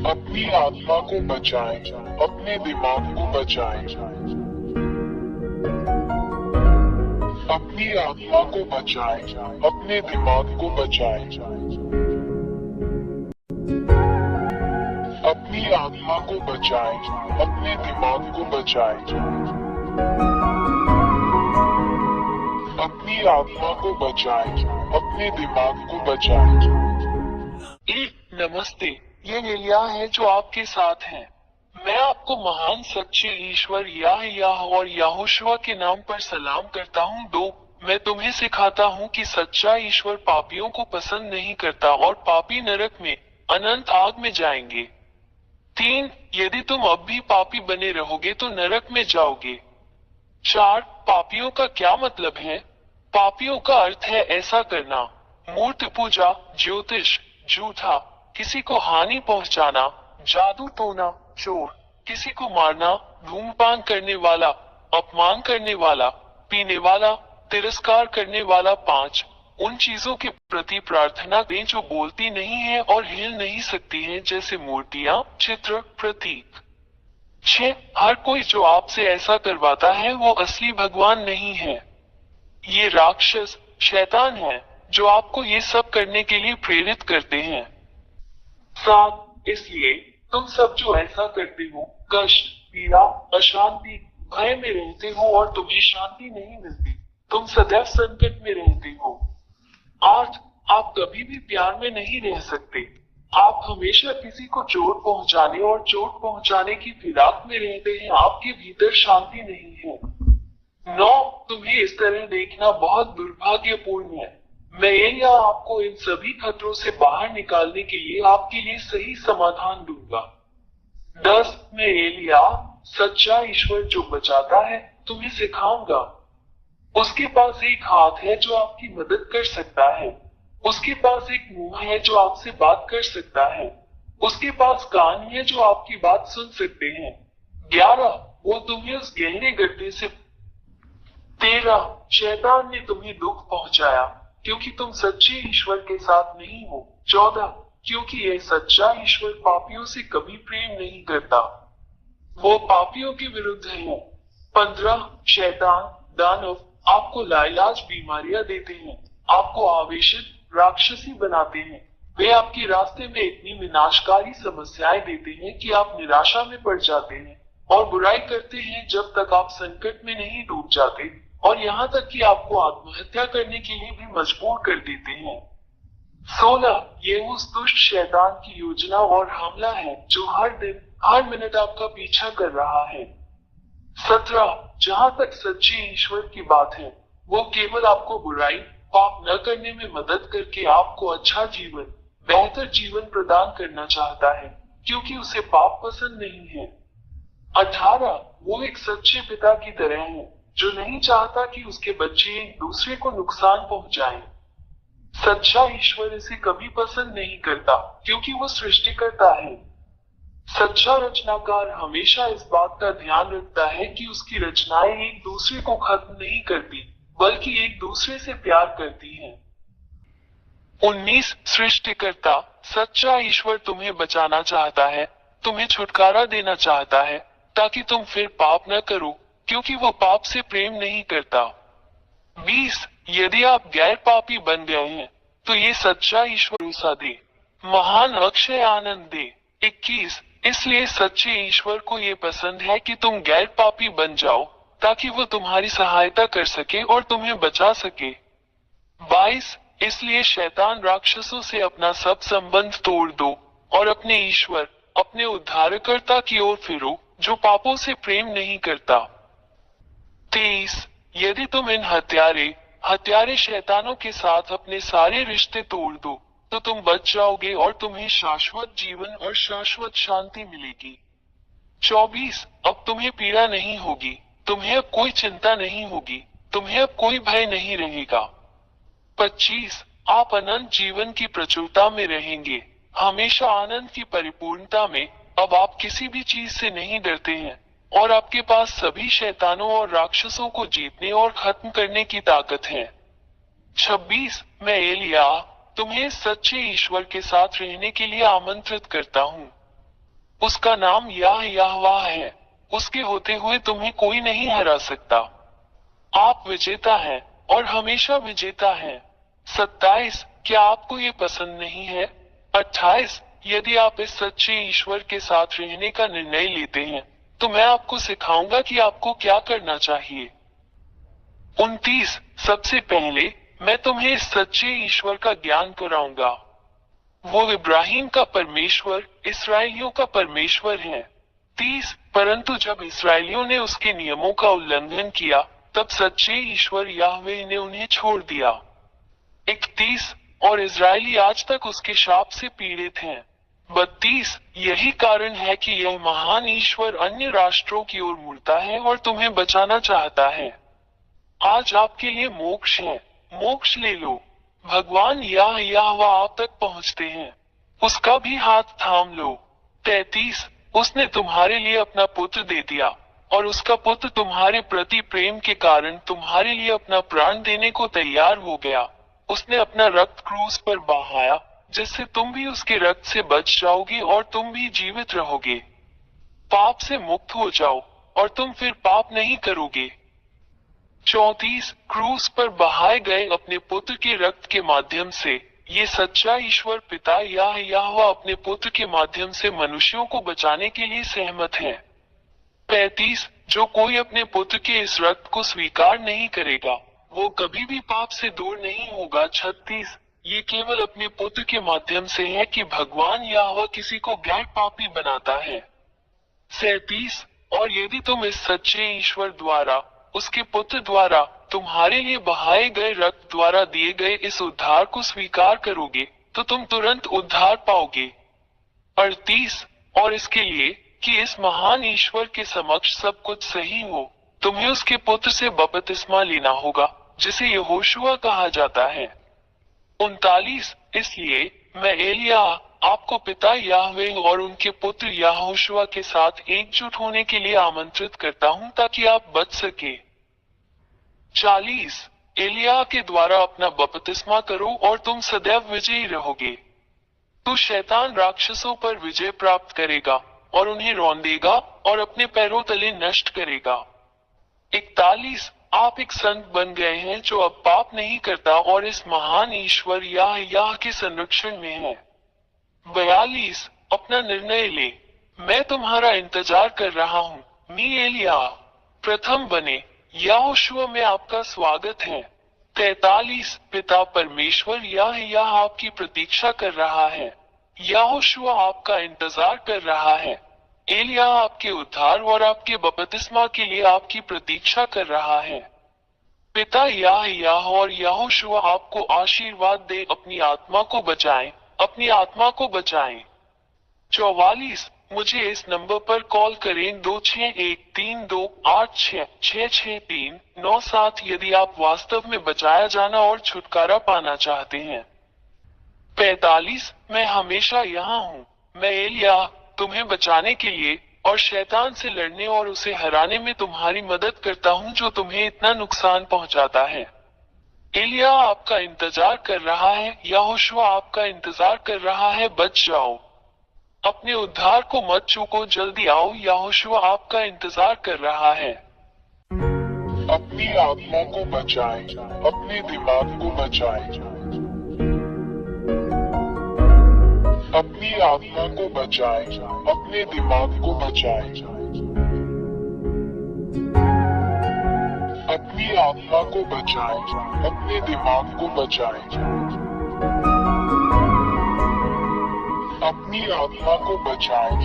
अपनी आत्मा को बचाएं, अपने दिमाग को बचाएं। अपनी आत्मा को बचाएं, अपने दिमाग को बचाएं। अपनी आत्मा को बचाएं, अपने दिमाग को बचाएं। अपनी आत्मा को बचाएं, अपने दिमाग को बचाएं। नमस्ते, ये एलिया है जो आपके साथ है। मैं आपको महान सच्चे ईश्वर याह और याहोशुआ के नाम पर सलाम करता हूँ। 2, मैं तुम्हें सिखाता हूँ कि सच्चा ईश्वर पापियों को पसंद नहीं करता और पापी नरक में अनंत आग में जाएंगे। 3, यदि तुम अब भी पापी बने रहोगे तो नरक में जाओगे। 4, पापियों का क्या मतलब है? पापियों का अर्थ है ऐसा करना: मूर्ति पूजा, ज्योतिष, झूठा, किसी को हानि पहुंचाना, जादू टोना, चोर, किसी को मारना, धूम्रपान करने वाला, अपमान करने वाला, पीने वाला, तिरस्कार करने वाला। 5, उन चीजों के प्रति प्रार्थना करें जो बोलती नहीं है और हिल नहीं सकती हैं, जैसे मूर्तियां, चित्र, प्रतीक। 6, हर कोई जो आपसे ऐसा करवाता है वो असली भगवान नहीं है। ये राक्षस, शैतान है जो आपको ये सब करने के लिए प्रेरित करते हैं। 7, इसलिए तुम सब जो ऐसा करते हो, कष्ट, पीड़ा, अशांति, भय में रहते हो और तुम्हें शांति नहीं मिलती। तुम सदैव संकट में रहते हो। 8, आप कभी भी प्यार में नहीं रह सकते। आप हमेशा किसी को चोट पहुंचाने और चोट पहुंचाने की फिराक में रहते हैं। आपके भीतर शांति नहीं है। 9, तुम्हें इस तरह देखना बहुत दुर्भाग्यपूर्ण है। मैं यहाँ आपको इन सभी खतरों से बाहर निकालने के लिए आपके लिए सही समाधान दूंगा। 10, मैं एलिया, सच्चा ईश्वर जो बचाता है, तुम्हें सिखाऊंगा। उसके पास एक हाथ है जो आपकी मदद कर सकता है। उसके पास एक मुंह है जो आपसे बात कर सकता है। उसके पास कान है जो आपकी बात सुन सकते हैं। 11, वो तुम्हें उस गहरे गड्ढे से 13, शैतान ने तुम्हें दुख पहुंचाया क्योंकि तुम सच्चे ईश्वर के साथ नहीं हो। 14, क्योंकि यह सच्चा ईश्वर पापियों से कभी प्रेम नहीं करता, वो पापियों के विरुद्ध है। 15, शैतान, दानव आपको लाइलाज बीमारियां देते हैं, आपको आवेशित, राक्षसी बनाते हैं। वे आपके रास्ते में इतनी विनाशकारी समस्याएं देते हैं कि आप निराशा में पड़ जाते हैं और बुराई करते हैं जब तक आप संकट में नहीं डूब जाते, और यहाँ तक कि आपको आत्महत्या करने के लिए भी मजबूर कर देते हैं। 16, ये उस दुष्ट शैतान की योजना और हमला है जो हर दिन, हर मिनट आपका पीछा कर रहा है। 17, जहाँ तक सच्चे ईश्वर की बात है, वो केवल आपको बुराई, पाप न करने में मदद करके आपको अच्छा जीवन, बेहतर जीवन प्रदान करना चाहता है, क्योंकि उसे पाप पसंद नहीं है। 18, वो एक सच्चे पिता की तरह है जो नहीं चाहता कि उसके बच्चे एक दूसरे को नुकसान पहुंचाएं। सच्चा ईश्वर इसे कभी पसंद नहीं करता क्योंकि वो सृष्टिकर्ता है। सच्चा रचनाकार हमेशा इस बात का ध्यान रखता है कि उसकी रचनाएं एक दूसरे को खत्म नहीं करती, बल्कि एक दूसरे से प्यार करती हैं। 19, सृष्टिकर्ता, सच्चा ईश्वर तुम्हें बचाना चाहता है, तुम्हें छुटकारा देना चाहता है ताकि तुम फिर पाप न करो, क्योंकि वो पाप से प्रेम नहीं करता। 20, यदि आप गैर पापी बन गए हैं तो ये सच्चा ईश्वर भरोसा दे, महान अक्षय आनंद दे। 21, इसलिए सच्चे ईश्वर को ये पसंद है कि तुम गैर पापी बन जाओ ताकि वो तुम्हारी सहायता कर सके और तुम्हें बचा सके। 22, इसलिए शैतान राक्षसों से अपना सब संबंध तोड़ दो और अपने ईश्वर, अपने उद्धारकर्ता की ओर फिरो जो पापों से प्रेम नहीं करता। 23, यदि तुम इन हत्यारे शैतानों के साथ अपने सारे रिश्ते तोड़ दो तो तुम बच जाओगे और तुम्हें शाश्वत जीवन और शाश्वत शांति मिलेगी। 24, अब तुम्हें पीड़ा नहीं होगी, तुम्हें अब कोई चिंता नहीं होगी, तुम्हें अब कोई भय नहीं रहेगा। 25, आप अनंत जीवन की प्रचुरता में रहेंगे, हमेशा आनंद की परिपूर्णता में। अब आप किसी भी चीज से नहीं डरते हैं और आपके पास सभी शैतानों और राक्षसों को जीतने और खत्म करने की ताकत है। 26, मैं एलिया तुम्हें सच्चे ईश्वर के साथ रहने के लिए आमंत्रित करता हूँ। उसका नाम यहोवा है। उसके होते हुए तुम्हें कोई नहीं हरा सकता। आप विजेता हैं और हमेशा विजेता हैं। 27, क्या आपको ये पसंद नहीं है? 28, यदि आप इस सच्चे ईश्वर के साथ रहने का निर्णय लेते हैं, तो मैं आपको सिखाऊंगा कि आपको क्या करना चाहिए। 29, सबसे पहले मैं तुम्हें इस सच्चे ईश्वर का ज्ञान कराऊंगा। वो इब्राहिम का परमेश्वर, इसराइलियों का परमेश्वर है। 30, परंतु जब इसराइलियों ने उसके नियमों का उल्लंघन किया, तब सच्चे ईश्वर याहवे ने उन्हें छोड़ दिया। 31, और इजरायली आज तक उसके शाप से पीड़ित हैं। 32, यही कारण है कि यह महान ईश्वर अन्य राष्ट्रों की ओर मुड़ता है और तुम्हें बचाना चाहता है। आज आपके लिए मोक्ष है, मोक्ष ले लो। भगवान यहोवा आप तक पहुंचते हैं, उसका भी हाथ थाम लो। 33, उसने तुम्हारे लिए अपना पुत्र दे दिया, और उसका पुत्र तुम्हारे प्रति प्रेम के कारण तुम्हारे लिए अपना प्राण देने को तैयार हो गया। उसने अपना रक्त क्रूस पर बहाया, जिससे तुम भी उसके रक्त से बच जाओगे और तुम भी जीवित रहोगे। पाप से मुक्त हो जाओ और तुम फिर पाप नहीं करोगे। 34, क्रूस पर बहाए गए अपने पुत्र के रक्त के माध्यम से ये सच्चा ईश्वर पिता यहोवा अपने पुत्र के माध्यम से मनुष्यों को बचाने के लिए सहमत है। 35, जो कोई अपने पुत्र के इस रक्त को स्वीकार नहीं करेगा, वो कभी भी पाप से दूर नहीं होगा। 36, ये केवल अपने पुत्र के माध्यम से है कि भगवान यहोवा किसी को गैर पापी बनाता है। 37, और यदि तुम इस सच्चे ईश्वर द्वारा, उसके पुत्र द्वारा, तुम्हारे लिए बहाए गए रक्त द्वारा दिए गए इस उद्धार को स्वीकार करोगे, तो तुम तुरंत उद्धार पाओगे। 38, और इसके लिए कि इस महान ईश्वर के समक्ष सब कुछ सही हो, तुम्हें उसके पुत्र से बपतिस्मा लेना होगा, जिसे यहोशुआ कहा जाता है। 39, इसलिए मैं एलिया आपको पिता याहवे और उनके पुत्र यहोशुआ के साथ एकजुट होने के लिए आमंत्रित करता हूं, ताकि आप बच सके। 40, एलिया के द्वारा अपना बपतिस्मा करो और तुम सदैव विजयी रहोगे। तू शैतान राक्षसों पर विजय प्राप्त करेगा और उन्हें रौंदेगा और अपने पैरों तले नष्ट करेगा। 41, आप एक संत बन गए हैं जो अब पाप नहीं करता और इस महान ईश्वर याह के संरक्षण में है। 42, अपना निर्णय ले, मैं तुम्हारा इंतजार कर रहा हूँ। मी एलिया प्रथम बने, यहोशुआ में आपका स्वागत है। 43, पिता परमेश्वर याह आपकी प्रतीक्षा कर रहा है। यहोशुआ आपका इंतजार कर रहा है। एलिया आपके उद्धार और आपके बपतिस्मा के लिए आपकी प्रतीक्षा कर रहा है। पिता याह और यहोशुआ आपको आशीर्वाद दे अपनी आत्मा को बचाएं, अपनी आत्मा को बचाएं। 44, मुझे इस नंबर पर कॉल करें 261328666397 यदि आप वास्तव में बचाया जाना और छुटकारा पाना चाहते हैं। 45, मैं हमेशा यहाँ हूँ। मैं एलिया तुम्हें बचाने के लिए और शैतान से लड़ने और उसे हराने में तुम्हारी मदद करता हूँ जो तुम्हें इतना नुकसान पहुँचाता है। एलिया आपका इंतजार कर रहा है, यहोशुआ आपका इंतजार कर रहा है, बच जाओ। अपने उद्धार को मत चूको, जल्दी आओ, यहोशुआ आपका इंतजार कर रहा है। अपनी आत्मा को बचाएं, अपने दिमाग को बचाएं। अपनी आत्मा को बचाएं, अपने दिमाग को बचाएं। अपनी आत्मा को बचाएं, अपने दिमाग को बचाएं। अपनी आत्मा को बचाएं,